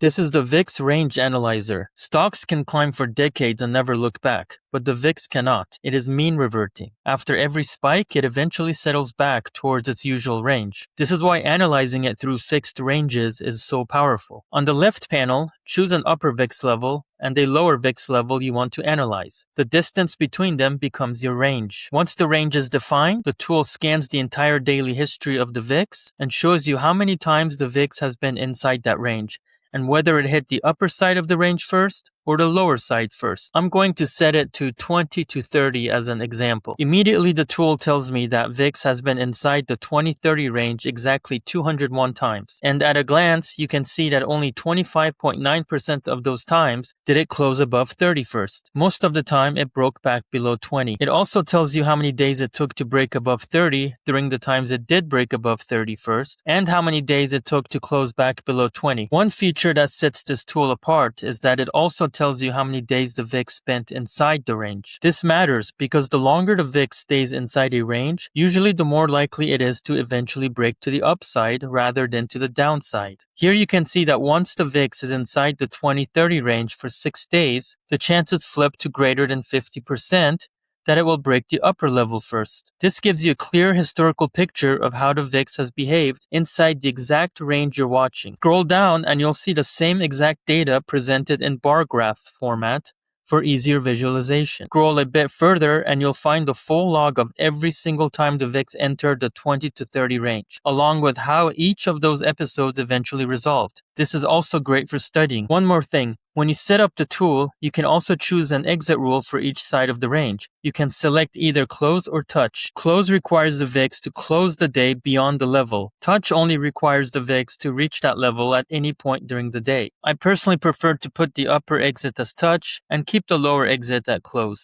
This is the VIX Range Analyzer. Stocks can climb for decades and never look back, but the VIX cannot. It is mean reverting. After every spike, it eventually settles back towards its usual range. This is why analyzing it through fixed ranges is so powerful. On the left panel, choose an upper VIX level and a lower VIX level you want to analyze. The distance between them becomes your range. Once the range is defined, the tool scans the entire daily history of the VIX and shows you how many times the VIX has been inside that range, and whether it hit the upper side of the range first or the lower side first. I'm going to set it to 20 to 30 as an example. Immediately the tool tells me that VIX has been inside the 20-30 range exactly 201 times. And at a glance, you can see that only 25.9% of those times did it close above 30 first. Most of the time, it broke back below 20. It also tells you how many days it took to break above 30 during the times it did break above 30 first, and how many days it took to close back below 20. One feature that sets this tool apart is that it also tells you how many days the VIX spent inside the range. This matters because the longer the VIX stays inside a range, usually the more likely it is to eventually break to the upside rather than to the downside. Here you can see that once the VIX is inside the 20-30 range for 6 days, the chances flip to greater than 50% that it will break the upper level first. This gives you a clear historical picture of how the VIX has behaved inside the exact range you're watching. Scroll down and you'll see the same exact data presented in bar graph format for easier visualization. Scroll a bit further and you'll find the full log of every single time the VIX entered the 20 to 30 range, along with how each of those episodes eventually resolved. This is also great for studying. One more thing. When you set up the tool, you can also choose an exit rule for each side of the range. You can select either close or touch. Close requires the VIX to close the day beyond the level. Touch only requires the VIX to reach that level at any point during the day. I personally prefer to put the upper exit as touch and keep the lower exit at close.